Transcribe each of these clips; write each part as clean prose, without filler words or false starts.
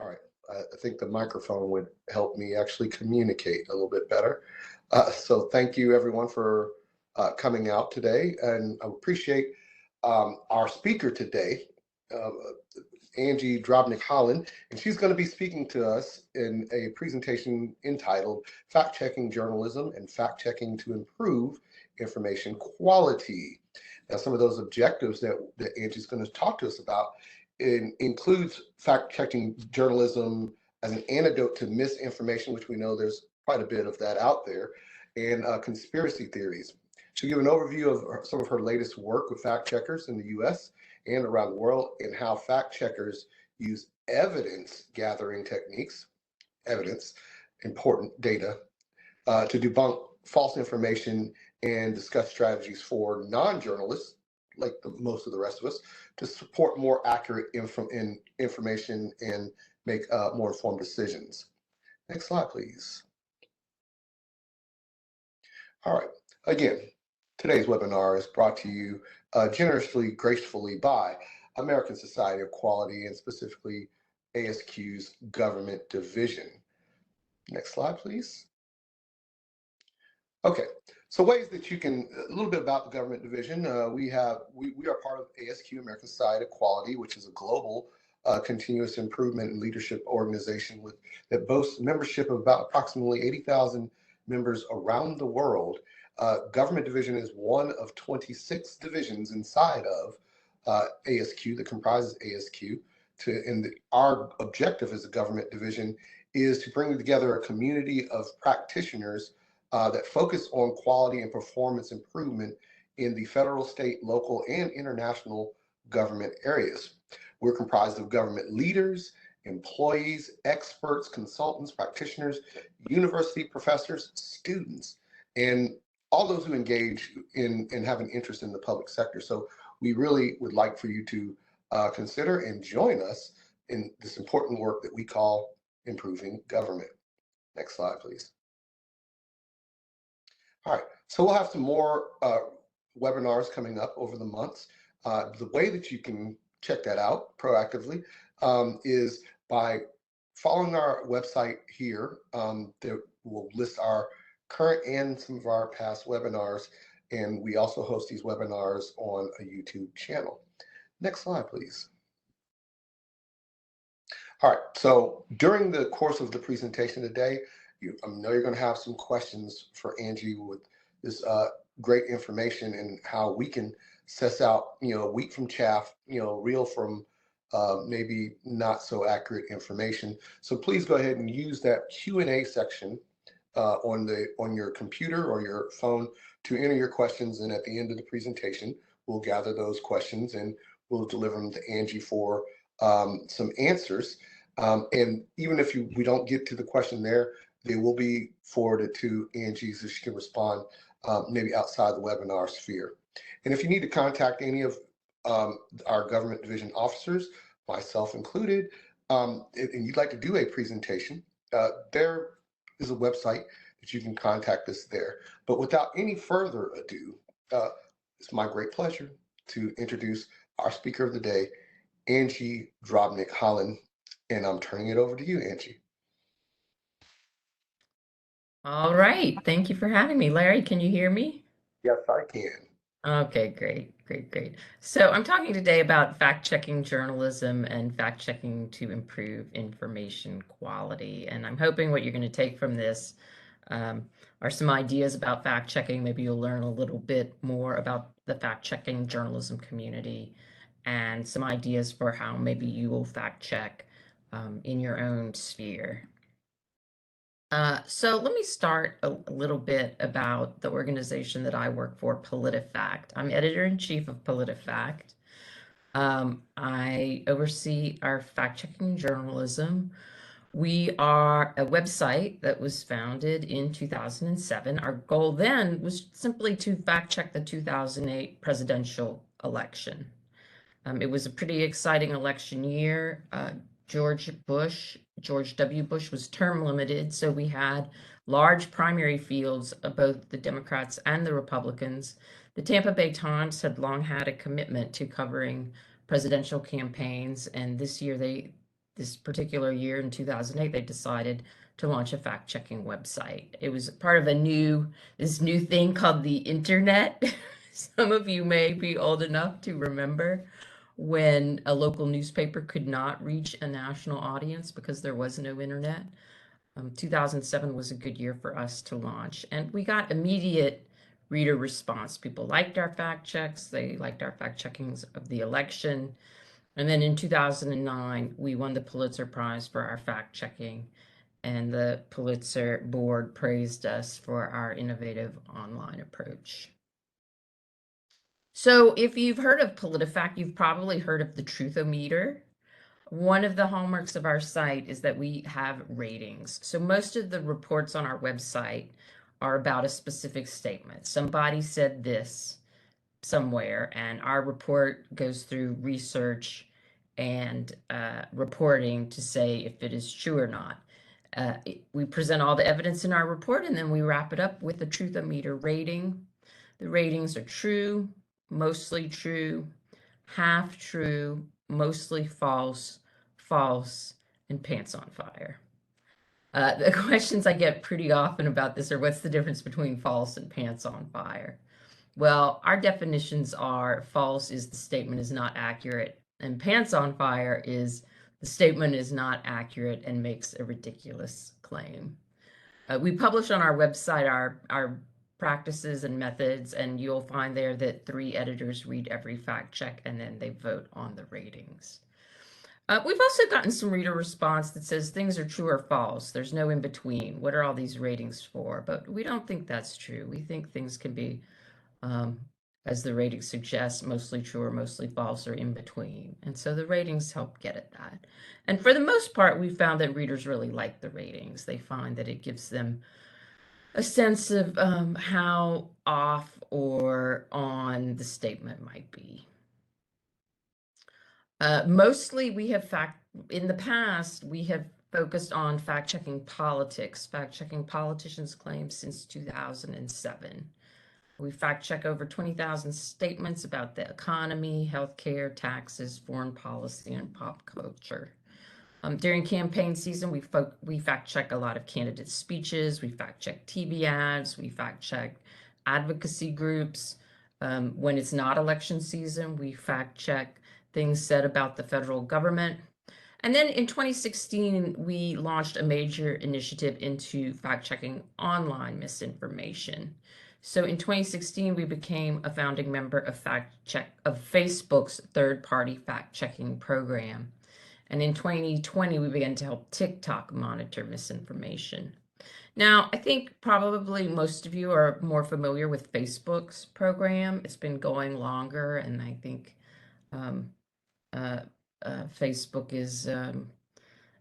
All right. I think the microphone would help me actually communicate a little bit better. So thank you everyone for coming out today, and I appreciate our speaker today, uh, Angie Drobnic Holan, and she's going to be speaking to us in a presentation entitled Fact-Checking Journalism and Fact-Checking to Improve Information Quality. Now, some of those objectives that Angie's going to talk to us about includes fact-checking journalism as an antidote to misinformation, which we know there's quite a bit of that out there, and conspiracy theories. She'll give an overview of some of her latest work with fact checkers in the US and around the world, and how fact checkers use evidence gathering techniques, evidence, important data, to debunk false information and discuss strategies for non-journalists, like most of the rest of us, to support more accurate information and make more informed decisions. Next slide, please. All right. Again, today's webinar is brought to you generously, gracefully by American Society of Quality, and specifically ASQ's Government Division. Next slide, please. Okay, so ways that you can, a little bit about the Government Division. We are part of ASQ, American Society of Quality, which is a global continuous improvement and leadership organization that boasts membership of about approximately 80,000 members around the world. Government Division is one of 26 divisions inside of ASQ that comprises ASQ. Our objective as a Government Division is to bring together a community of practitioners that focus on quality and performance improvement in the federal, state, local, and international government areas. We're comprised of government leaders, employees, experts, consultants, practitioners, university professors, students, and all those who engage in have an interest in the public sector. So we really would like for you to consider and join us in this important work that we call improving government. Next slide, please. All right, so we'll have some more webinars coming up over the months. The way that you can check that out proactively is by following our website here. That will list our current and some of our past webinars, and we also host these webinars on a YouTube channel. Next slide, please. All right, so during the course of the presentation today, I know you're going to have some questions for Angie with this great information and how we can suss out, wheat from chaff, real from maybe not so accurate information. So please go ahead and use that Q&A section on your computer or your phone to enter your questions. And at the end of the presentation, we'll gather those questions and we'll deliver them to Angie for some answers. And even if we don't get to the question there, they will be forwarded to Angie so she can respond maybe outside the webinar sphere. And if you need to contact any of our Government Division officers, myself included, and you'd like to do a presentation, there is a website that you can contact us there. But without any further ado, it's my great pleasure to introduce our speaker of the day, Angie Drobnic Holan, and I'm turning it over to you, Angie. All right. Thank you for having me. Larry, can you hear me? Yes, I can. Okay, great. So I'm talking today about fact-checking journalism and fact-checking to improve information quality. And I'm hoping what you're going to take from this are some ideas about fact-checking. Maybe you'll learn a little bit more about the fact-checking journalism community and some ideas for how maybe you will fact-check in your own sphere. So let me start a little bit about the organization that I work for, PolitiFact. I'm editor-in-chief of PolitiFact. I oversee our fact-checking journalism. We are a website that was founded in 2007. Our goal then was simply to fact-check the 2008 presidential election. It was a pretty exciting election year. George W. Bush was term limited, so we had large primary fields of both the Democrats and the Republicans. The Tampa Bay Times had long had a commitment to covering presidential campaigns, and this year this particular year in 2008, they decided to launch a fact-checking website. It was part of this new thing called the internet. Some of you may be old enough to remember when a local newspaper could not reach a national audience because there was no internet. 2007 was a good year for us to launch, and we got immediate reader response. People liked our fact checks. They liked our fact checkings of the election. And then in 2009, we won the Pulitzer Prize for our fact checking, and the Pulitzer board praised us for our innovative online approach. So if you've heard of PolitiFact, you've probably heard of the Truthometer. One of the hallmarks of our site is that we have ratings. So most of the reports on our website are about a specific statement. Somebody said this somewhere, and our report goes through research and reporting to say if it is true or not. We present all the evidence in our report, and then we wrap it up with a Truthometer rating. The ratings are true, mostly true, half true, mostly false, false, and pants on fire. The questions I get pretty often about this are, what's the difference between false and pants on fire? Well, our definitions are: false is the statement is not accurate, and pants on fire is the statement is not accurate and makes a ridiculous claim. We publish on our website our practices and methods, and you'll find there that 3 editors read every fact check and then they vote on the ratings. We've also gotten some reader response that says things are true or false. There's no in between. What are all these ratings for? But we don't think that's true. We think things can be, as the rating suggests, mostly true or mostly false or in between. And so the ratings help get at that. And for the most part, we found that readers really like the ratings. They find that it gives them a sense of how off or on the statement might be. Mostly in the past, we have focused on fact-checking politics, fact-checking politicians' claims since 2007. We fact-check over 20,000 statements about the economy, healthcare, taxes, foreign policy, and pop culture. During campaign season, we fact-check a lot of candidate speeches, we fact-check TV ads, we fact-check advocacy groups. When it's not election season, we fact-check things said about the federal government. And then in 2016, we launched a major initiative into fact-checking online misinformation. So in 2016, we became a founding member of Facebook's third-party fact-checking program. And in 2020, we began to help TikTok monitor misinformation. Now, I think probably most of you are more familiar with Facebook's program. It's been going longer, and I think Facebook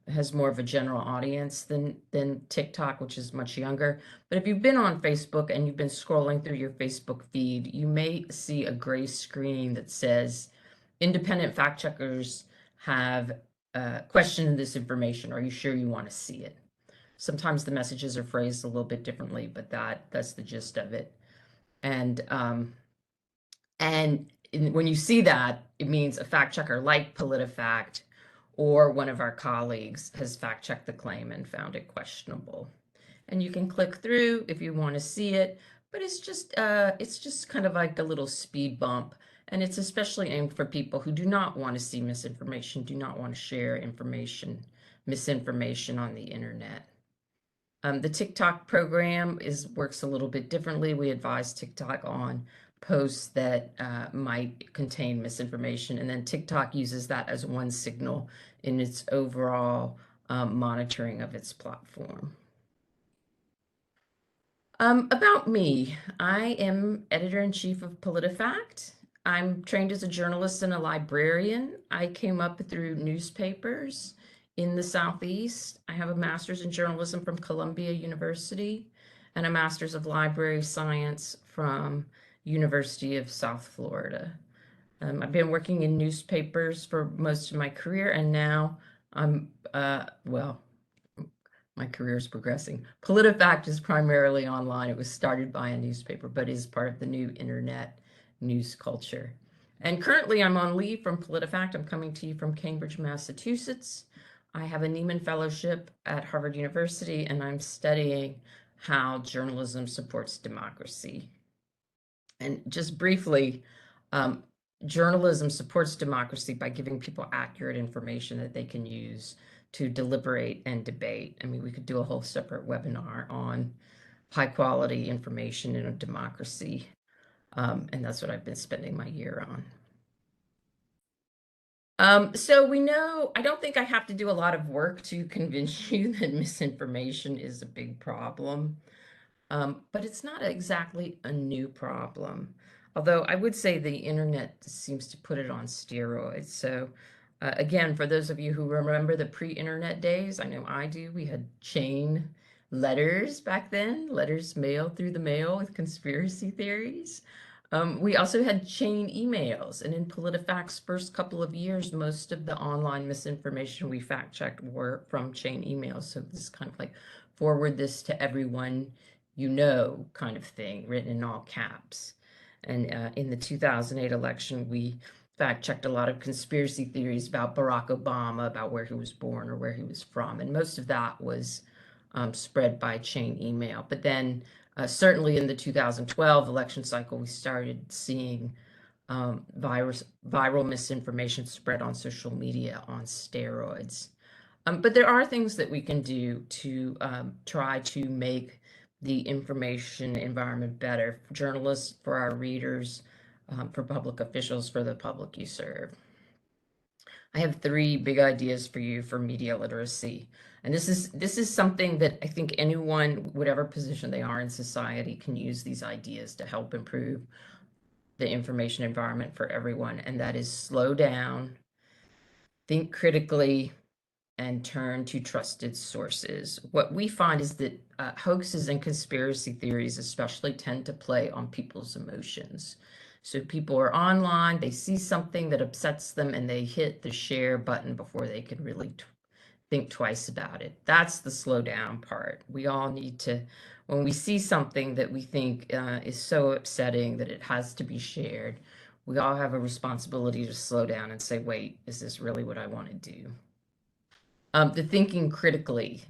has more of a general audience than TikTok, which is much younger. But if you've been on Facebook and you've been scrolling through your Facebook feed, you may see a gray screen that says, independent fact checkers have questioned this information. Are you sure you want to see it? Sometimes the messages are phrased a little bit differently, but that's the gist of it. And when you see that, it means a fact checker like PolitiFact or one of our colleagues has fact checked the claim and found it questionable. And you can click through if you want to see it, but it's just kind of like a little speed bump. And it's especially aimed for people who do not want to see misinformation, do not want to share misinformation on the internet. The TikTok program works a little bit differently. We advise TikTok on posts that might contain misinformation, and then TikTok uses that as one signal in its overall monitoring of its platform. About me, I am editor-in-chief of PolitiFact. I'm trained as a journalist and a librarian. I came up through newspapers in the Southeast. I have a master's in journalism from Columbia University and a master's of library science from University of South Florida. I've been working in newspapers for most of my career, and now my career is progressing. PolitiFact is primarily online. It was started by a newspaper, but is part of the new internet news culture. And currently I'm on leave from PolitiFact. I'm coming to you from Cambridge, Massachusetts. I have a Nieman Fellowship at Harvard University, and I'm studying how journalism supports democracy. And just briefly, um, journalism supports democracy by giving people accurate information that they can use to deliberate and debate. I mean, we could do a whole separate webinar on high quality information in a democracy. And that's what I've been spending my year on. So we know, I don't think I have to do a lot of work to convince you that misinformation is a big problem. But it's not exactly a new problem. Although I would say the internet seems to put it on steroids. So again, for those of you who remember the pre-internet days, I know I do, we had chain letters back then, letters mailed through the mail with conspiracy theories. We also had chain emails, and in PolitiFact's first couple of years, most of the online misinformation we fact-checked were from chain emails. So this is kind of like forward this to everyone you know kind of thing, written in all caps. And in the 2008 election, we fact-checked a lot of conspiracy theories about Barack Obama, about where he was born or where he was from. And most of that was spread by chain email. But then certainly in the 2012 election cycle, we started seeing viral misinformation spread on social media on steroids. But there are things that we can do to try to make the information environment better for journalists, for our readers, for public officials, for the public you serve. I have three big ideas for you for media literacy. And this is something that I think anyone, whatever position they are in society, can use these ideas to help improve the information environment for everyone. And that is slow down, think critically, and turn to trusted sources. What we find is that hoaxes and conspiracy theories especially tend to play on people's emotions. So people are online, they see something that upsets them, and they hit the share button before they can really think twice about it. That's the slow down part. We all need to, when we see something that we think is so upsetting that it has to be shared, we all have a responsibility to slow down and say, wait, is this really what I want to do? The thinking critically.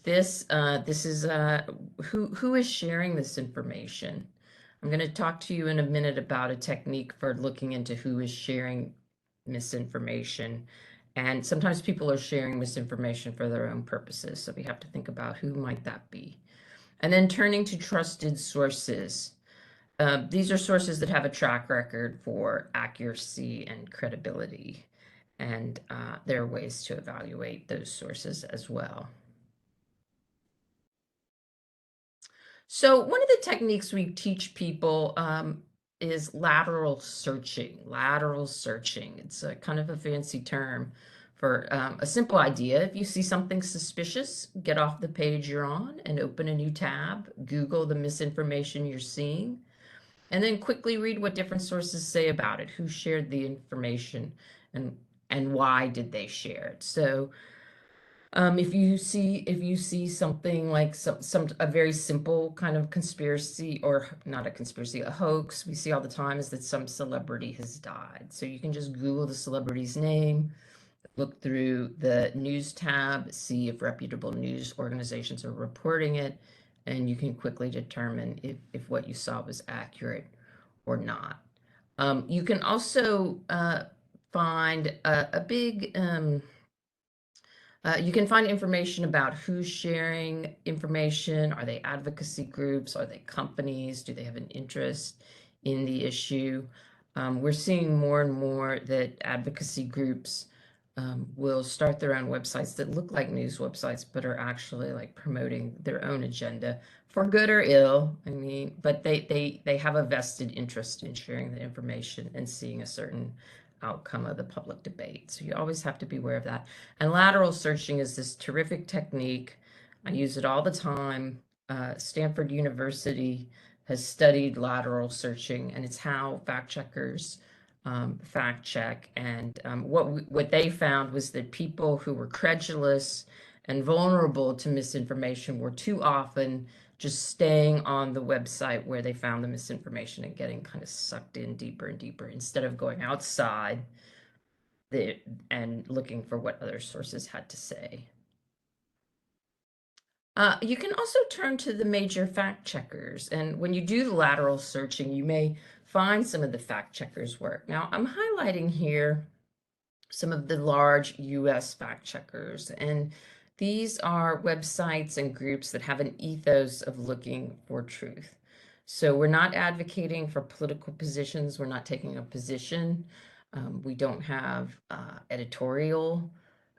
This is who is sharing this information. I'm going to talk to you in a minute about a technique for looking into who is sharing misinformation. And sometimes people are sharing misinformation for their own purposes. So we have to think about who might that be. And then turning to trusted sources. These are sources that have a track record for accuracy and credibility. And there are ways to evaluate those sources as well. So one of the techniques we teach people is lateral searching. Lateral searching. It's a kind of a fancy term for a simple idea. If you see something suspicious, get off the page you're on and open a new tab. Google the misinformation you're seeing, and then quickly read what different sources say about it, who shared the information, and why did they share it. So if you see something like a very simple kind of conspiracy, or not a conspiracy, a hoax we see all the time, is that some celebrity has died. So you can just Google the celebrity's name, look through the news tab, see if reputable news organizations are reporting it, and you can quickly determine if what you saw was accurate or not. You can also find a big you can find information about who's sharing information. Are they advocacy groups? Are they companies? Do they have an interest in the issue? We're seeing more and more that advocacy groups will start their own websites that look like news websites, but are actually like promoting their own agenda, for good or ill. I mean, but they have a vested interest in sharing the information and seeing a certain outcome of the public debate. So you always have to be aware of that. And lateral searching is this terrific technique. I use it all the time. Stanford University has studied lateral searching, and it's how fact checkers fact check. And what they found was that people who were credulous and vulnerable to misinformation were too often just staying on the website where they found the misinformation and getting kind of sucked in deeper and deeper, instead of going outside and looking for what other sources had to say. You can also turn to the major fact checkers, and when you do the lateral searching, you may find some of the fact checkers' work. Now, I'm highlighting here some of the large US fact checkers, and these are websites and groups that have an ethos of looking for truth. So we're not advocating for political positions. We're not taking a position. We don't have editorial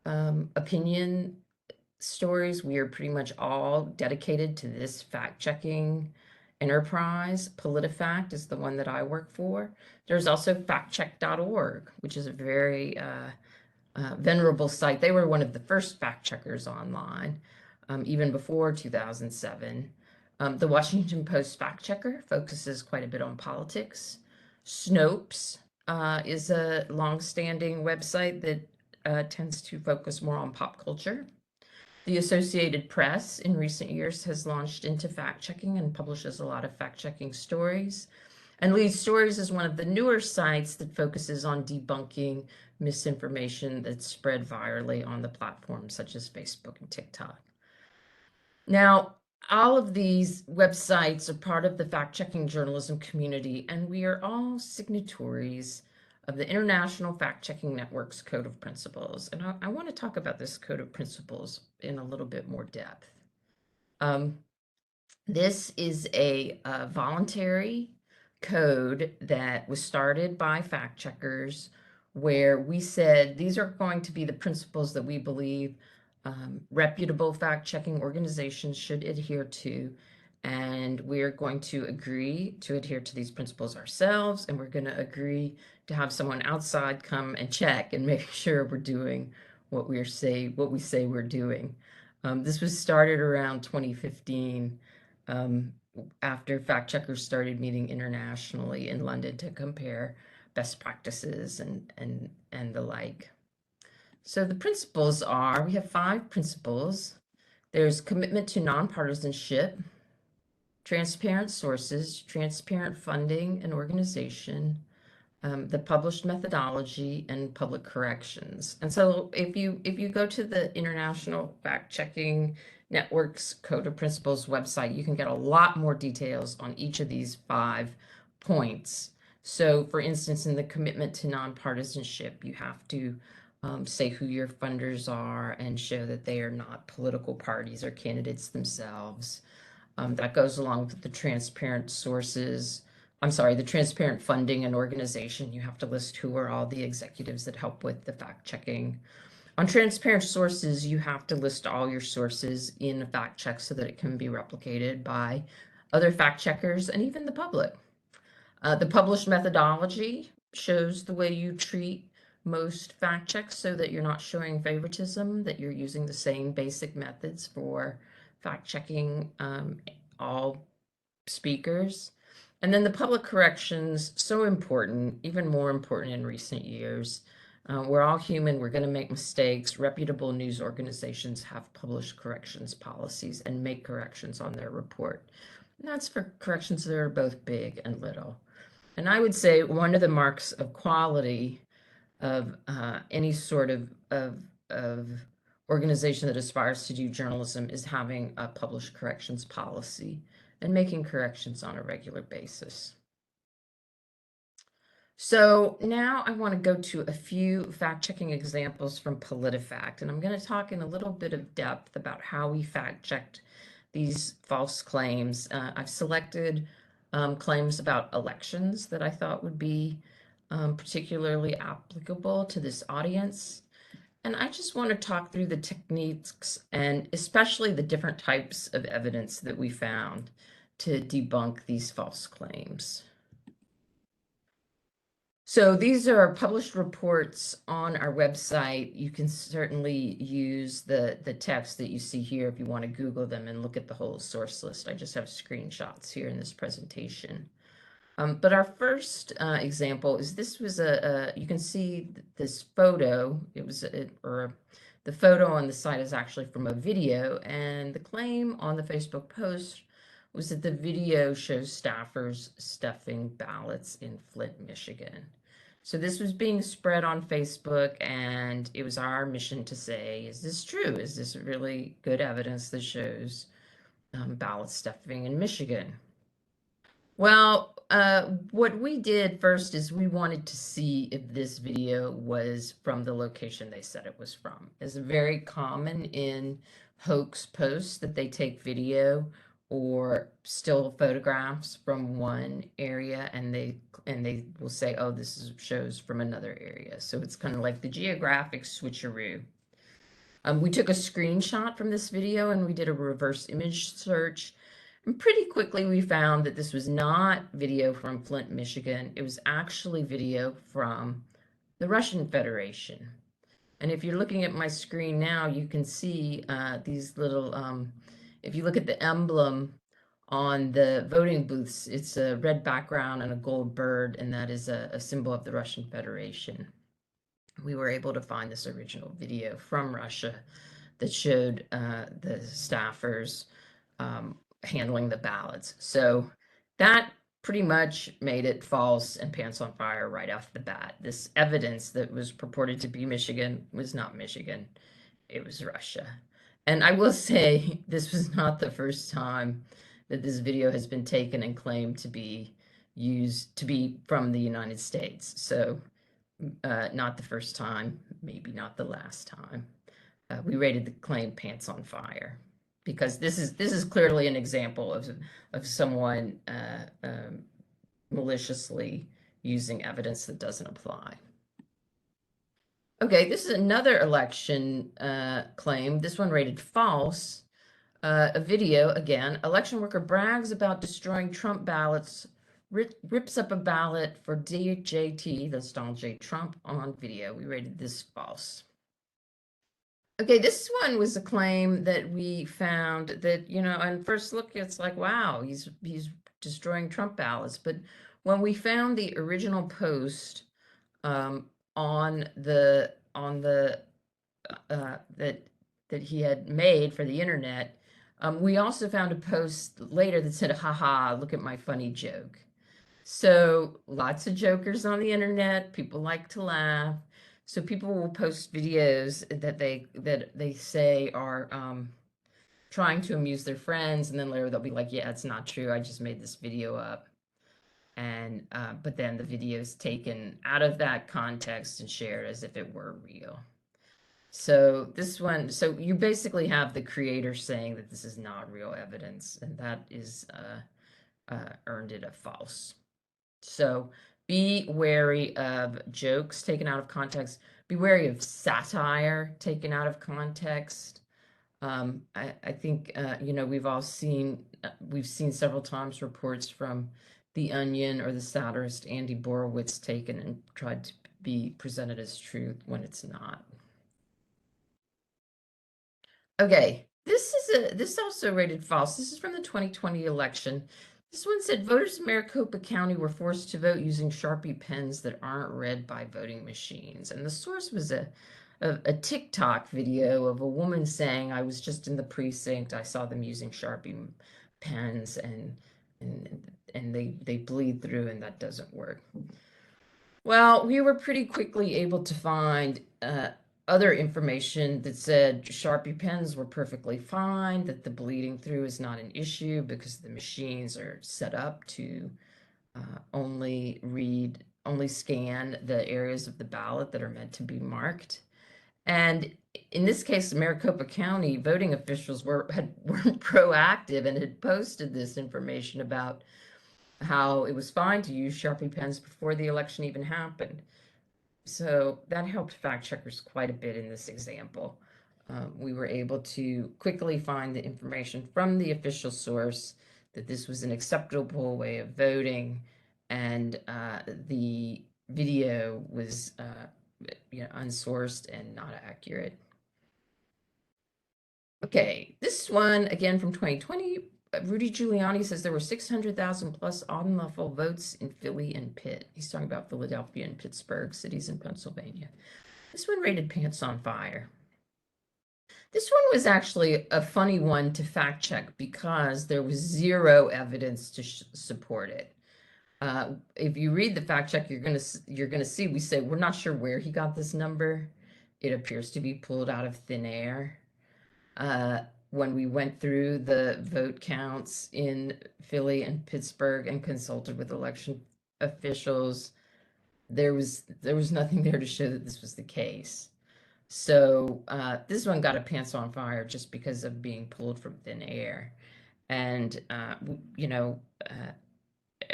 opinion stories. We are pretty much all dedicated to this fact-checking enterprise. PolitiFact is the one that I work for. There's also factcheck.org, which is a very venerable site. They were one of the first fact checkers online, even before 2007. The Washington Post fact checker focuses quite a bit on politics. Snopes is a long-standing website that tends to focus more on pop culture. The Associated Press in recent years has launched into fact checking and publishes a lot of fact checking stories. And Lead Stories is one of the newer sites that focuses on debunking misinformation that's spread virally on the platforms such as Facebook and TikTok. Now, all of these websites are part of the fact-checking journalism community, and we are all signatories of the International Fact-Checking Network's Code of Principles. And I want to talk about this Code of Principles in a little bit more depth. This is a voluntary code that was started by fact checkers, where we said these are going to be the principles that we believe reputable fact-checking organizations should adhere to, and we're going to agree to adhere to these principles ourselves, and we're going to agree to have someone outside come and check and make sure we're doing what we say we're doing. This was started around 2015. After fact checkers started meeting internationally in London to compare best practices and the like. So the principles are, we have 5 principles. There's commitment to nonpartisanship, transparent sources, transparent funding and organization, the published methodology, and public corrections. And so if you go to the International Fact-Checking Network's Code of Principles website, you can get a lot more details on each of these 5 points. So for instance, in the commitment to nonpartisanship, you have to say who your funders are and show that they are not political parties or candidates themselves. That goes along with the transparent sources. The transparent funding and organization. You have to list who are all the executives that help with the fact checking. On transparent sources, you have to list all your sources in a fact check so that it can be replicated by other fact checkers and even the public. The published methodology shows the way you treat most fact checks so that you're not showing favoritism, that you're using the same basic methods for fact checking all speakers. And then the public corrections, so important, even more important in recent years. We're all human, we're going to make mistakes. Reputable news organizations have published corrections policies and make corrections on their report. And that's for corrections that are both big and little. And I would say one of the marks of quality of any sort of organization that aspires to do journalism is having a published corrections policy and making corrections on a regular basis. So now I want to go to a few fact-checking examples from PolitiFact, and I'm going to talk in a little bit of depth about how we fact-checked these false claims. I've selected claims about elections that I thought would be particularly applicable to this audience. And I just want to talk through the techniques and especially the different types of evidence that we found to debunk these false claims. So these are published reports on our website. You can certainly use the text that you see here if you want to Google them and look at the whole source list. I just have screenshots here in this presentation. But our first example is this was you can see this photo. The photo on the site is actually from a video, and the claim on the Facebook post was that the video shows staffers stuffing ballots in Flint, Michigan. So this was being spread on Facebook, and it was our mission to say, is this true? Is this really good evidence that shows ballot stuffing in Michigan? Well, what we did first is we wanted to see if this video was from the location they said it was from. It's very common in hoax posts that they take video or still photographs from one area, and they will say, oh, shows from another area. So it's kind of like the geographic switcheroo. We took a screenshot from this video and we did a reverse image search. And pretty quickly we found that this was not video from Flint, Michigan. It was actually video from the Russian Federation. And if you're looking at my screen now, you can see these little, if you look at the emblem on the voting booths, it's a red background and a gold bird, and that is a symbol of the Russian Federation. We were able to find this original video from Russia that showed the staffers handling the ballots. So that pretty much made it false and pants on fire right off the bat. This evidence that was purported to be Michigan was not Michigan, it was Russia. And I will say, this was not the first time that this video has been taken and claimed to be used to be from the United States. So not the first time, maybe not the last time. We rated the claim pants on fire because this is clearly an example of someone maliciously using evidence that doesn't apply. Okay, this is another election claim. This one rated false. A video again. Election worker brags about destroying Trump ballots. Rips up a ballot for DJT, that's Donald J. Trump, on video. We rated this false. Okay, this one was a claim that we found that, on first look, it's like, wow, he's destroying Trump ballots. But when we found the original post on the that he had made for the internet, we also found a post later that said, haha, look at my funny joke. So lots of jokers on the internet, people like to laugh. So people will post videos that they say are trying to amuse their friends, and then later they'll be like, yeah, it's not true, I just made this video up. And but then the video is taken out of that context and shared as if it were real. So this one, so you basically have the creator saying that this is not real evidence, and that is earned it a false. So be wary of jokes taken out of context. Be wary of satire taken out of context. I think we've seen several times reports from The Onion or the satirist Andy Borowitz taken and tried to be presented as truth when it's not. Okay, this also rated false. This is from the 2020 election. This one said voters in Maricopa County were forced to vote using Sharpie pens that aren't read by voting machines. And the source was a TikTok video of a woman saying, I was just in the precinct, I saw them using Sharpie pens and they bleed through, and that doesn't work. Well, we were pretty quickly able to find other information that said Sharpie pens were perfectly fine, that the bleeding through is not an issue because the machines are set up to only scan the areas of the ballot that are meant to be marked. And in this case, Maricopa County voting officials were proactive and had posted this information about how it was fine to use Sharpie pens before the election even happened. So that helped fact checkers quite a bit in this example. We were able to quickly find the information from the official source that this was an acceptable way of voting, and the video was unsourced and not accurate. Okay, this one again from 2020. Rudy Giuliani says there were 600,000 plus unlawful votes in Philly and Pitt. He's talking about Philadelphia and Pittsburgh, cities in Pennsylvania. This one rated pants on fire. This one was actually a funny one to fact check because there was zero evidence to support it. If you read the fact check, you're gonna see we say we're not sure where he got this number. It appears to be pulled out of thin air. When we went through the vote counts in Philly and Pittsburgh and consulted with election officials, there was nothing there to show that this was the case. So this one got a pants on fire just because of being pulled from thin air. And you know,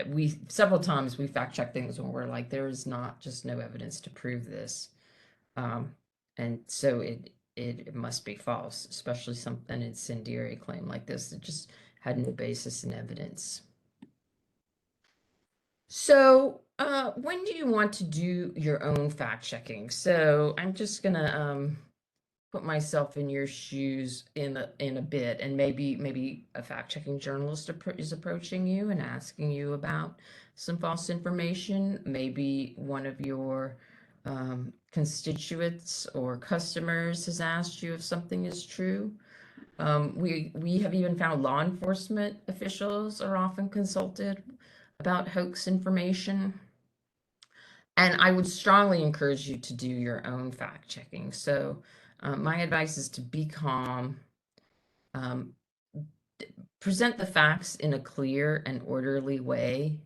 we several times we fact check things when we're like, there is not just no evidence to prove this. Um, and so it must be false, especially an incendiary claim like this that just had no basis in evidence. So, when do you want to do your own fact checking? So I'm just gonna put myself in your shoes in a bit, and maybe a fact checking journalist is approaching you and asking you about some false information. Maybe one of your constituents or customers has asked you if something is true. We have even found law enforcement officials are often consulted about hoax information. And I would strongly encourage you to do your own fact checking. So, my advice is to be calm, um, present the facts in a clear and orderly way.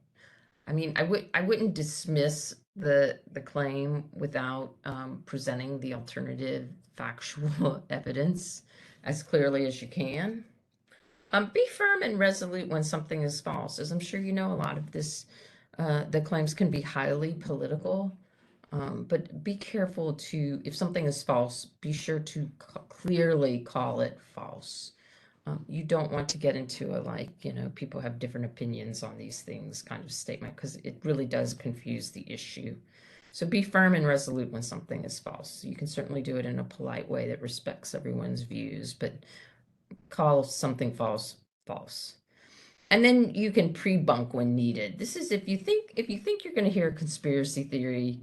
I mean, I wouldn't dismiss the claim without presenting the alternative factual evidence as clearly as you can. Be firm and resolute when something is false, as I'm sure you know. A lot of this, the claims can be highly political. But be careful to, if something is false, be sure to clearly call it false. You don't want to get into a, like, people have different opinions on these things kind of statement, because it really does confuse the issue. So be firm and resolute when something is false. You can certainly do it in a polite way that respects everyone's views, but call something false false. And then you can pre-bunk when needed. This is if you think you're going to hear a conspiracy theory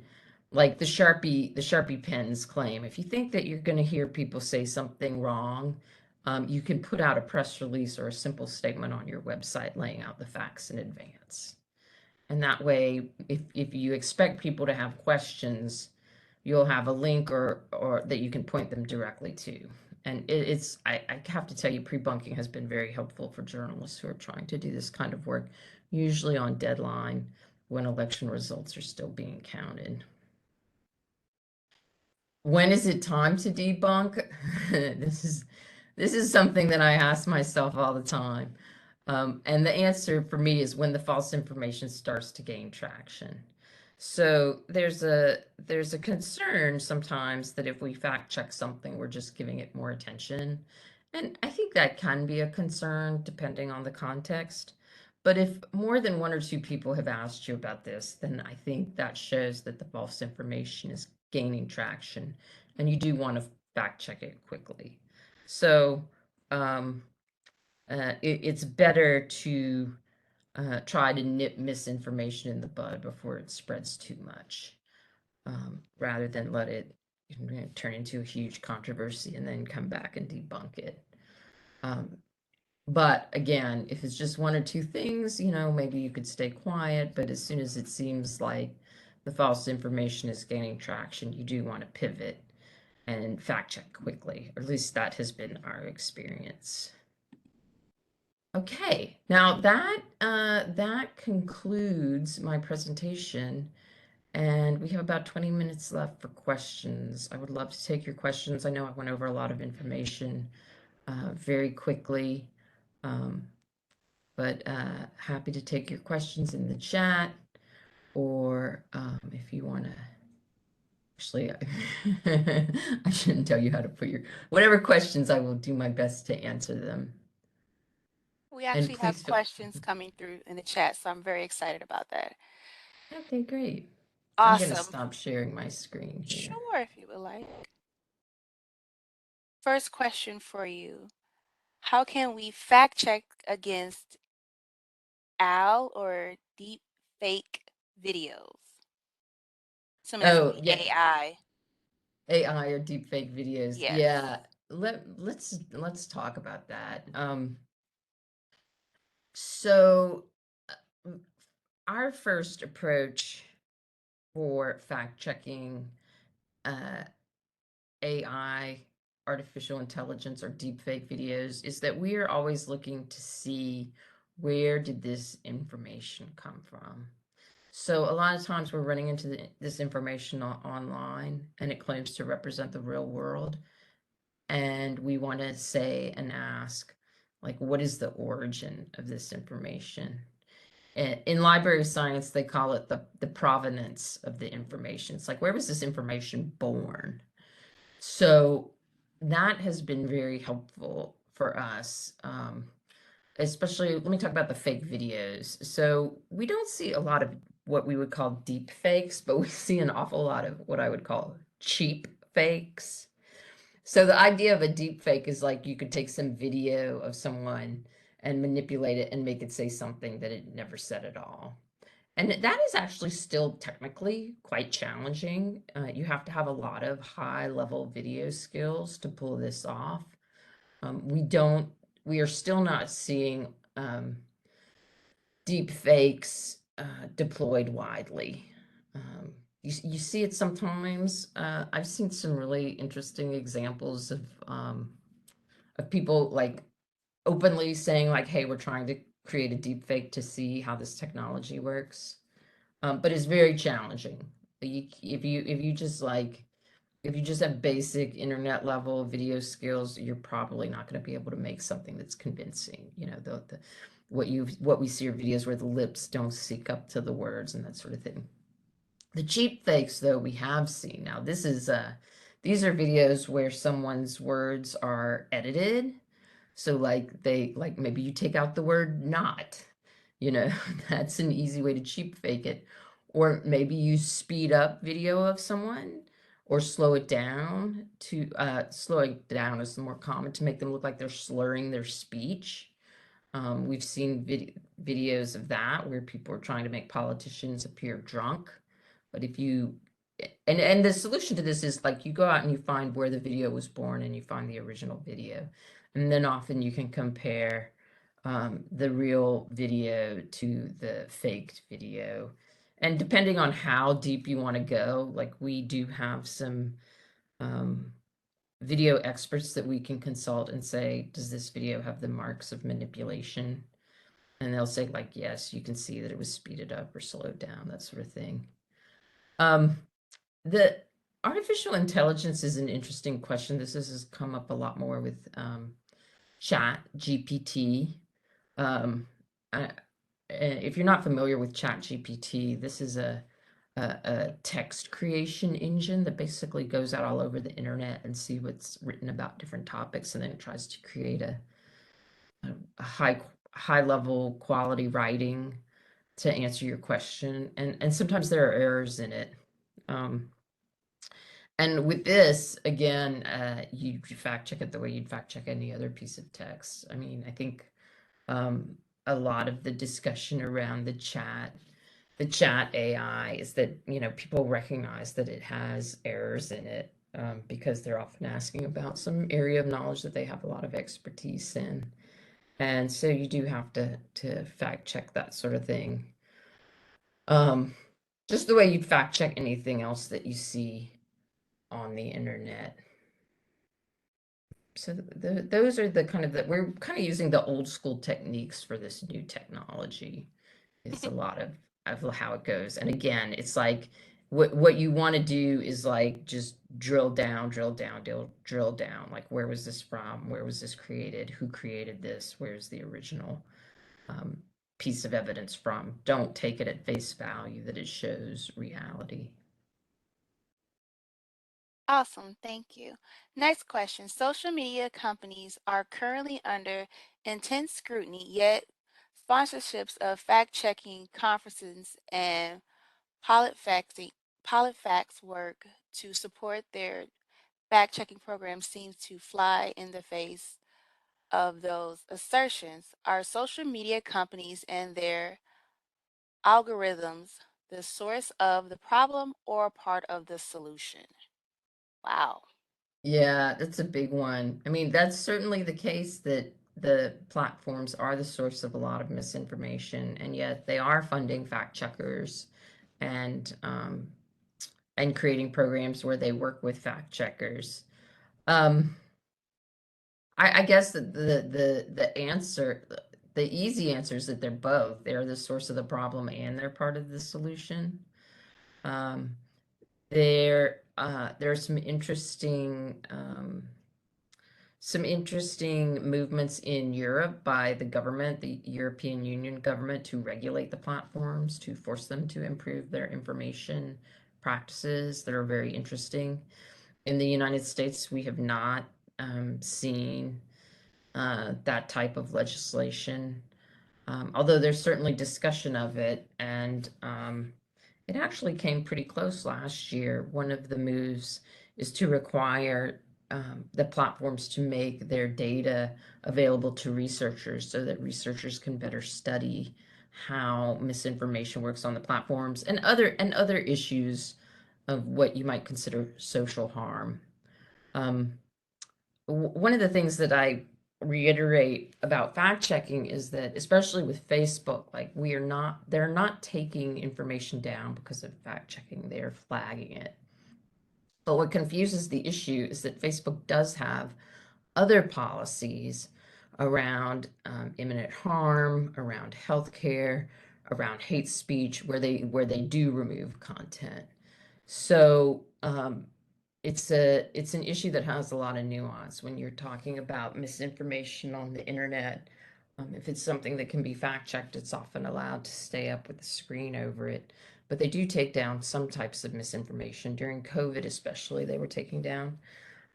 like the Sharpie pens claim. If you think that you're going to hear people say something wrong, you can put out a press release or a simple statement on your website laying out the facts in advance. And that way, if you expect people to have questions, you'll have a link or that you can point them directly to. And I have to tell you, pre-bunking has been very helpful for journalists who are trying to do this kind of work, usually on deadline when election results are still being counted. When is it time to debunk? This is something that I ask myself all the time. And the answer for me is when the false information starts to gain traction. So there's a concern sometimes that if we fact check something, we're just giving it more attention. And I think that can be a concern depending on the context. But if more than one or two people have asked you about this, then I think that shows that the false information is gaining traction, and you do want to fact check it quickly. So um, it's better to try to nip misinformation in the bud before it spreads too much, rather than let it turn into a huge controversy and then come back and debunk it. But again, if it's just one or two things, maybe you could stay quiet. But as soon as it seems like the false information is gaining traction, you do want to pivot and fact check quickly, or at least that has been our experience. Okay, now that concludes my presentation, and we have about 20 minutes left for questions. I would love to take your questions. I know I went over a lot of information very quickly, but happy to take your questions in the chat, or if you want to. Actually, I shouldn't tell you how to put whatever questions. I will do my best to answer them. We And actually have please feel. questions coming through in the chat, so I'm very excited about that. Okay, great. I'm going to Awesome. stop sharing my screen here. Sure, if you would like. First question for you. How can we fact check against AL or deep fake videos? Assuming that's Oh, the yeah, AI. AI or deepfake videos. Yes. Yeah, let's talk about that. So our first approach for fact checking AI, artificial intelligence, or deepfake videos is that we are always looking to see where did this information come from. So a lot of times we're running into this information online, and it claims to represent the real world. And we want to say and ask, like, what is the origin of this information? In library science, they call it the provenance of the information. It's like, where was this information born? So that has been very helpful for us. Especially, let me talk about the fake videos. So we don't see a lot of what we would call deep fakes, but we see an awful lot of what I would call cheap fakes. So the idea of a deep fake is like you could take some video of someone and manipulate it and make it say something that it never said at all. And that is actually still technically quite challenging. You have to have a lot of high level video skills to pull this off. We are still not seeing deep fakes deployed widely. You see it sometimes. I've seen some really interesting examples of people like openly saying like, hey, we're trying to create a deep fake to see how this technology works. But it's very challenging. If you just have basic internet level video skills, you're probably not going to be able to make something that's convincing. You know, what we see are videos where the lips don't sync up to the words and that sort of thing. The cheap fakes, though, we have seen. Now, these are videos where someone's words are edited. So like maybe you take out the word not, you know, that's an easy way to cheap fake it. Or maybe you speed up video of someone or slow it down slowing down is more common to make them look like they're slurring their speech. We've seen videos of that where people are trying to make politicians appear drunk. But if you and the solution to this is like you go out and you find where the video was born and you find the original video. And then often you can compare the real video to the faked video. And depending on how deep you want to go, like we do have some video experts that we can consult and say, does this video have the marks of manipulation? And they'll say like, yes, you can see that it was speeded up or slowed down, that sort of thing. The artificial intelligence is an interesting question. This has come up a lot more with Chat GPT. If you're not familiar with Chat GPT, this is a text creation engine that basically goes out all over the internet and see what's written about different topics, and then it tries to create a high level quality writing to answer your question. And sometimes there are errors in it. And with this, again, you fact check it the way you'd fact check any other piece of text. I mean, I think a lot of the discussion around the chat AI is that, you know, people recognize that it has errors in it because they're often asking about some area of knowledge that they have a lot of expertise in. And so you do have to fact check that sort of thing. Just the way you'd fact check anything else that you see on the internet. So those are the kind of we're kind of using the old school techniques for this new technology. It's a lot of how it goes. And again, it's like what you want to do is like just drill down. Like, where was this from? Where was this created? Who created this? Where's the original piece of evidence from? Don't take it at face value that it shows reality. Awesome, thank you. Next question. Social media companies are currently under intense scrutiny, yet sponsorships of fact-checking conferences and PolitiFact's work to support their fact-checking program seems to fly in the face of those assertions. Are social media companies and their algorithms the source of the problem or part of the solution? Wow. Yeah, that's a big one. I mean, that's certainly the case that the platforms are the source of a lot of misinformation, and yet they are funding fact checkers and creating programs where they work with fact checkers. I guess the answer, the easy answer is that they're both. They're the source of the problem and they're part of the solution. There's some interesting movements in Europe by the government, the European Union government, to regulate the platforms, to force them to improve their information practices that are very interesting. In the United States, we have not seen that type of legislation, although there's certainly discussion of it, and it actually came pretty close last year. One of the moves is to require the platforms to make their data available to researchers so that researchers can better study how misinformation works on the platforms and other issues of what you might consider social harm. One of the things that I reiterate about fact checking is that, especially with Facebook, like they're not taking information down because of fact checking, they're flagging it. But what confuses the issue is that Facebook does have other policies around imminent harm, around healthcare, around hate speech, where they do remove content. So it's an issue that has a lot of nuance when you're talking about misinformation on the internet. If it's something that can be fact checked, it's often allowed to stay up with the screen over it. But they do take down some types of misinformation. During COVID, especially, they were taking down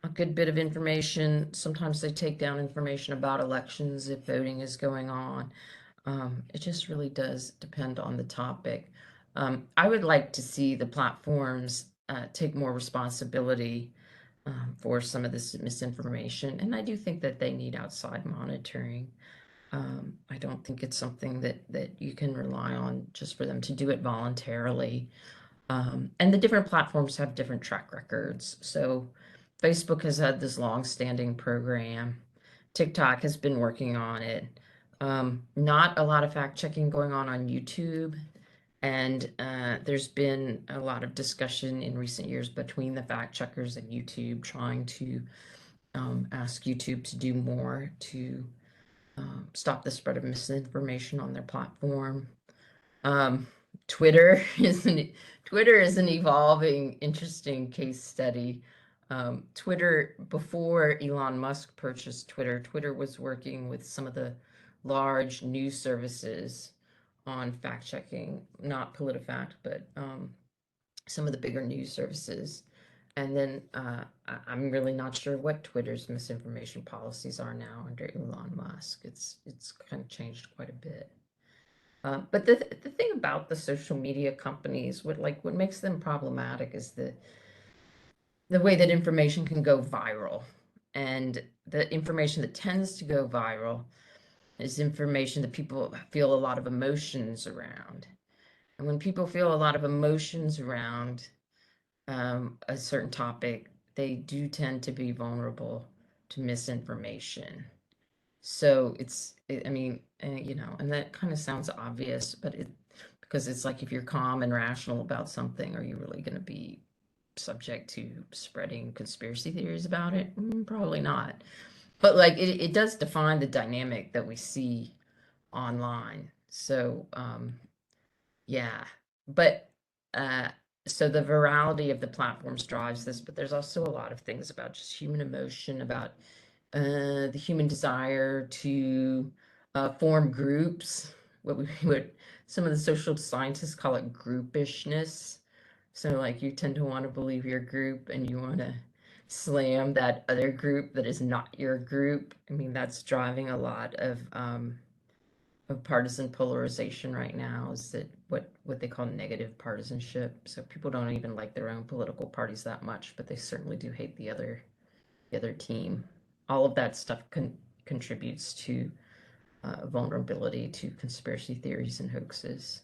a good bit of information. Sometimes they take down information about elections if voting is going on. It just really does depend on the topic. I would like to see the platforms take more responsibility for some of this misinformation, and I do think that they need outside monitoring. I don't think it's something that you can rely on just for them to do it voluntarily. And the different platforms have different track records. So Facebook has had this long-standing program. TikTok has been working on it. Not a lot of fact checking going on YouTube. And there's been a lot of discussion in recent years between the fact checkers and YouTube trying to ask YouTube to do more to stop the spread of misinformation on their platform. Um, Twitter is an evolving, interesting case study. Twitter, before Elon Musk purchased Twitter, Twitter was working with some of the large news services on fact checking, not PolitiFact, but some of the bigger news services. And then I'm really not sure what Twitter's misinformation policies are now under Elon Musk. It's kind of changed quite a bit. But the thing about the social media companies, what makes them problematic is the way that information can go viral. And the information that tends to go viral is information that people feel a lot of emotions around. And when people feel a lot of emotions around a certain topic, they do tend to be vulnerable to misinformation. So I mean, and that kind of sounds obvious, but because it's like, if you're calm and rational about something, are you really going to be subject to spreading conspiracy theories about it? Probably not. But like, it does define the dynamic that we see online. So, yeah, but uh, so the virality of the platforms drives this, but there's also a lot of things about just human emotion, about the human desire to form groups, what some of the social scientists call it groupishness. So like, you tend to want to believe your group and you want to slam that other group that is not your group. I mean, that's driving a lot of partisan polarization right now, is that what they call negative partisanship. So people don't even like their own political parties that much, but they certainly do hate the other team. All of that stuff contributes to vulnerability to conspiracy theories and hoaxes.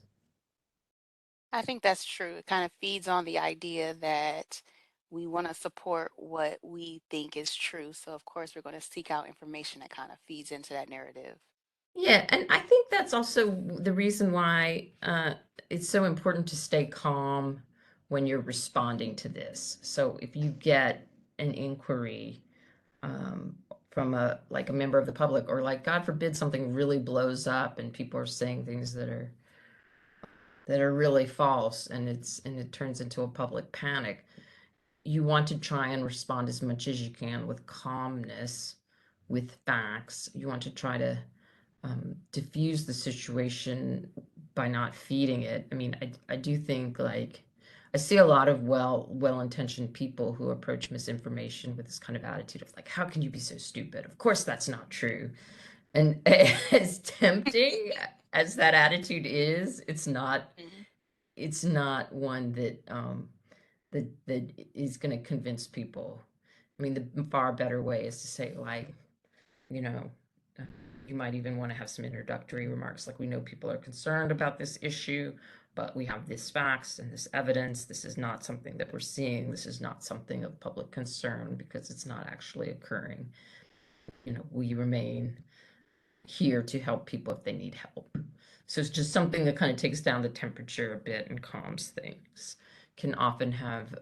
I think that's true. It kind of feeds on the idea that we want to support what we think is true. So of course we're going to seek out information that kind of feeds into that narrative. Yeah, and I think that's also the reason why it's so important to stay calm when you're responding to this. So if you get an inquiry um, from a member of the public, or like God forbid something really blows up and people are saying things that are really false, and it turns into a public panic, you want to try and respond as much as you can with calmness, with facts. You want to try to diffuse the situation by not feeding it. I mean, I do think, like, I see a lot of well-intentioned people who approach misinformation with this kind of attitude of like, how can you be so stupid? Of course that's not true. And as tempting as that attitude is, Mhm. it's not one that is going to convince people. I mean, the far better way is to say, like, you know, uh, you might even want to have some introductory remarks like, we know people are concerned about this issue, but we have this facts and this evidence. This is not something that we're seeing. This is not something of public concern because it's not actually occurring. We remain here to help people if they need help. So it's just something that kind of takes down the temperature a bit and calms things. Can often have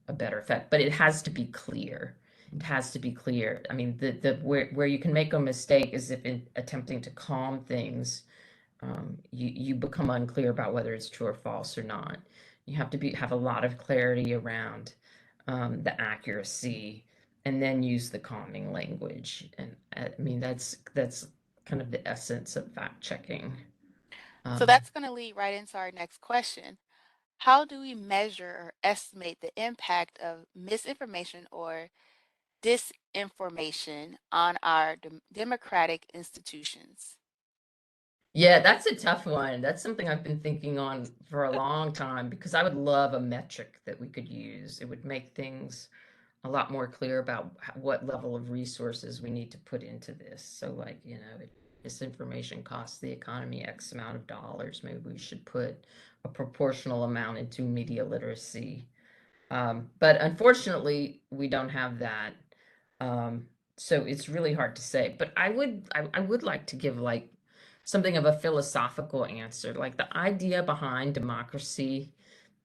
a better effect, but it has to be clear. It has to be clear. I mean, where you can make a mistake is if in attempting to calm things, you become unclear about whether it's true or false or not. You have to have a lot of clarity around the accuracy, and then use the calming language. And I mean, that's kind of the essence of fact checking. So that's going to lead right into our next question. How do we measure or estimate the impact of misinformation or disinformation on our democratic institutions? Yeah, that's a tough one. That's something I've been thinking on for a long time, because I would love a metric that we could use. It would make things a lot more clear about what level of resources we need to put into this. So, like, disinformation costs the economy X amount of dollars. Maybe we should put a proportional amount into media literacy. But unfortunately, we don't have that. Um, so it's really hard to say. But I would like to give, like, something of a philosophical answer. Like, the idea behind democracy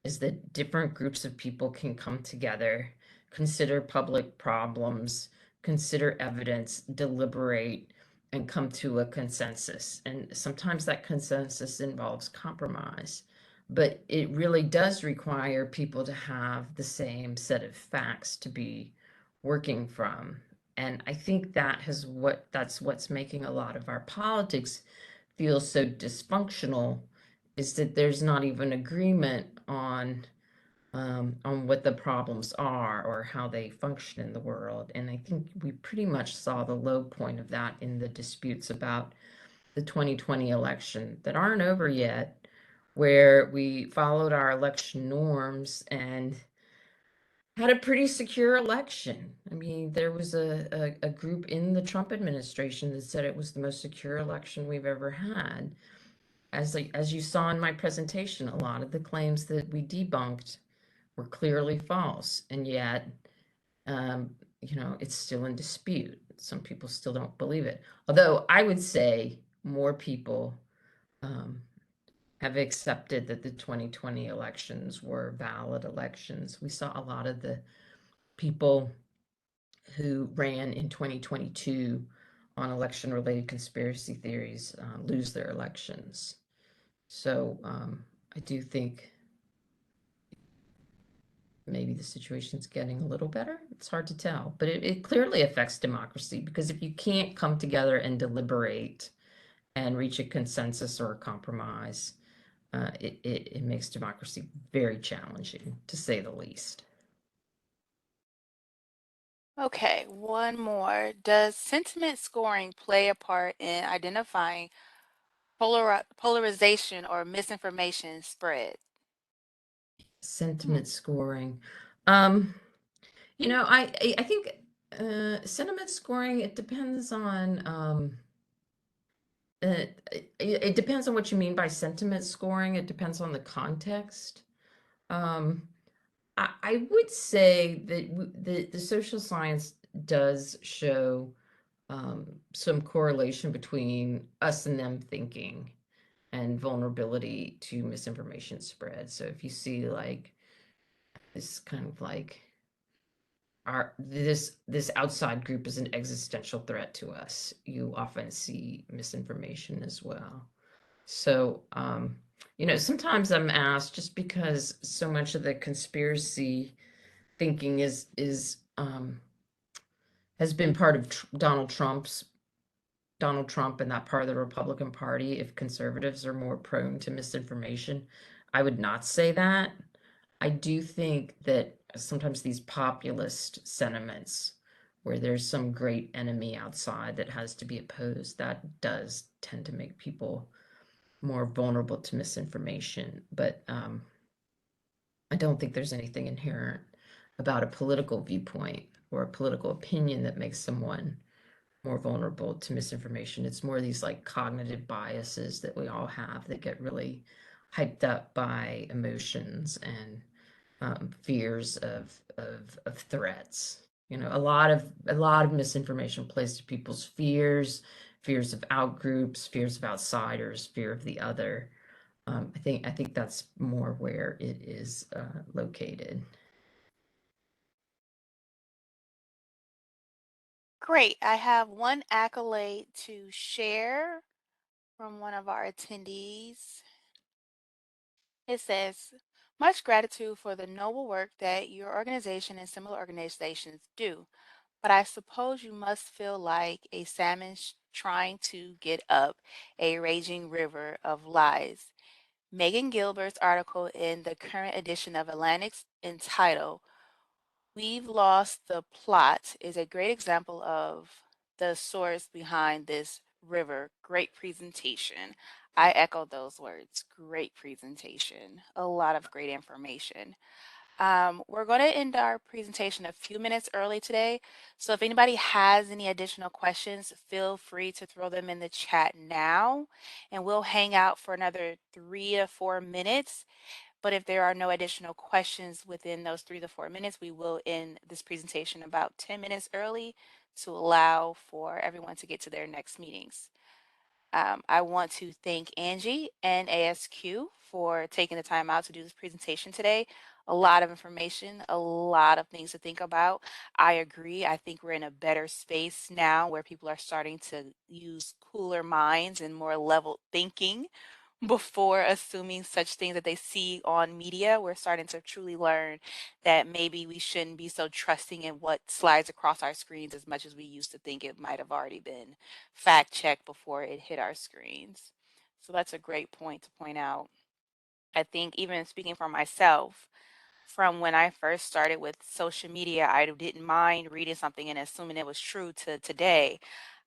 is that different groups of people can come together, consider public problems, consider evidence, deliberate, and come to a consensus. And sometimes that consensus involves compromise, but it really does require people to have the same set of facts to be working from. And I think that's what's making a lot of our politics feel so dysfunctional, is that there's not even agreement on what the problems are or how they function in the world. And I think we pretty much saw the low point of that in the disputes about the 2020 election that aren't over yet, where we followed our election norms and had a pretty secure election. I mean, there was a group in the Trump administration that said it was the most secure election we've ever had. As you saw in my presentation, a lot of the claims that we debunked were clearly false, and yet, um, it's still in dispute. Some people still don't believe it. Although I would say more people um, have accepted that the 2020 elections were valid elections. We saw a lot of the people who ran in 2022 on election-related conspiracy theories lose their elections. So I do think maybe the situation's getting a little better. It's hard to tell, but it clearly affects democracy, because if you can't come together and deliberate and reach a consensus or a compromise, it makes democracy very challenging, to say the least. Okay, one more. Does sentiment scoring play a part in identifying polarization or misinformation spread? Sentiment scoring. Um, I think sentiment scoring, it depends on it depends on what you mean by sentiment scoring. It depends on the context. Um, I would say that the social science does show some correlation between us and them thinking and vulnerability to misinformation spread. So if you see like this kind of like this outside group is an existential threat to us, you often see misinformation as well. So sometimes I'm asked, just because so much of the conspiracy thinking has been part of Donald Trump and that part of the Republican Party, if conservatives are more prone to misinformation. I would not say that. I do think that sometimes these populist sentiments, where there's some great enemy outside that has to be opposed, that does tend to make people more vulnerable to misinformation. But I don't think there's anything inherent about a political viewpoint or a political opinion that makes someone more vulnerable to misinformation. It's more these like cognitive biases that we all have that get really hyped up by emotions and fears of threats. A lot of misinformation plays to people's fears of outgroups, fears of outsiders, fear of the other. I think that's more where it is located. Great. I have one accolade to share from one of our attendees. It says, much gratitude for the noble work that your organization and similar organizations do. But I suppose you must feel like a salmon trying to get up a raging river of lies. Megan Gilbert's article in the current edition of Atlantic's entitled, We've Lost the Plot, is a great example of the source behind this river. Great presentation. I echo those words. Great presentation. A lot of great information. We're going to end our presentation a few minutes early today. So if anybody has any additional questions, feel free to throw them in the chat now, and we'll hang out for another 3 to 4 minutes. But if there are no additional questions within those 3 to 4 minutes, we will end this presentation about 10 minutes early to allow for everyone to get to their next meetings. I want to thank Angie and ASQ for taking the time out to do this presentation today. A lot of information, a lot of things to think about. I agree. I think we're in a better space now where people are starting to use cooler minds and more leveled thinking before assuming such things that they see on media. We're starting to truly learn that maybe we shouldn't be so trusting in what slides across our screens as much as we used to think it might have already been fact checked before it hit our screens. So that's a great point to point out. I think even speaking for myself, from when I first started with social media, I didn't mind reading something and assuming it was true to today.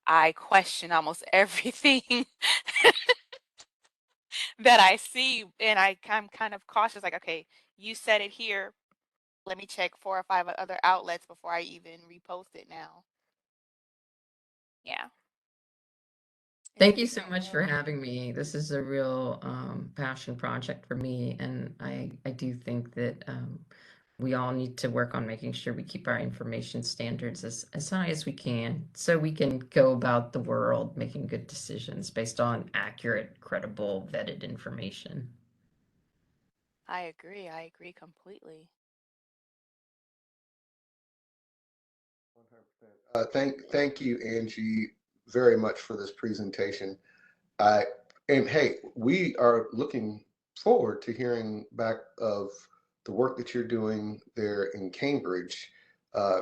I question almost everything that I see, and I'm kind of cautious, like, okay, you said it here. Let me check 4 or 5 other outlets before I even repost it now. Yeah, it's a Thank you so different much for world. having me. This is a real passion project for me, and I do think that we all need to work on making sure we keep our information standards as high as we can, so we can go about the world making good decisions based on accurate, credible, vetted information. I agree. I agree completely. 100%. Thank you, Angie, very much for this presentation. I and hey, we are looking forward to hearing back of the work that you're doing there in Cambridge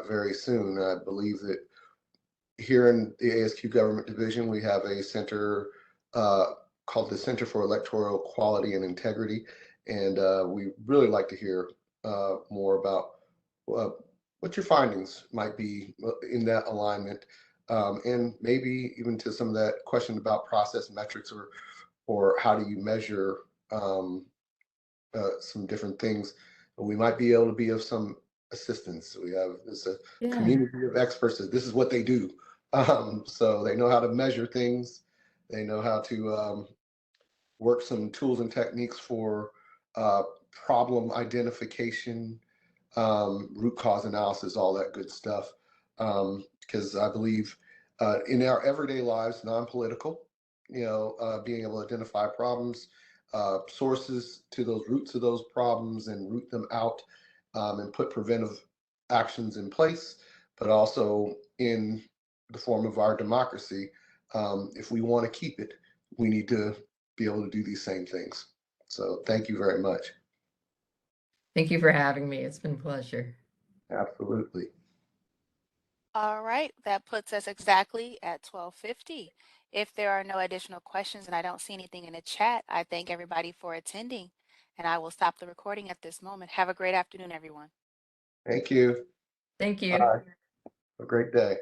very soon. I believe that here in the ASQ Government Division, we have a center uh, called the Center for Electoral Quality and Integrity, and we really like to hear more about uh, what your findings might be in that alignment, and maybe even to some of that question about process metrics or how do you measure some different things. We might be able to be of some assistance. We have this a Yeah. community of experts that this is what they do. So they know how to measure things. They know how to work some tools and techniques for problem identification, root cause analysis, all that good stuff. Because I believe in our everyday lives, non-political, being able to identify problems, sources to those roots of those problems and root them out, and put preventive actions in place, but also in the form of our democracy. If we want to keep it, we need to be able to do these same things. So thank you very much. Thank you for having me. It's been a pleasure. Absolutely. All right, that puts us exactly at 12:50. If there are no additional questions and I don't see anything in the chat, I thank everybody for attending, and I will stop the recording at this moment. Have a great afternoon, everyone. Thank you. Thank you. Bye. Have a great day.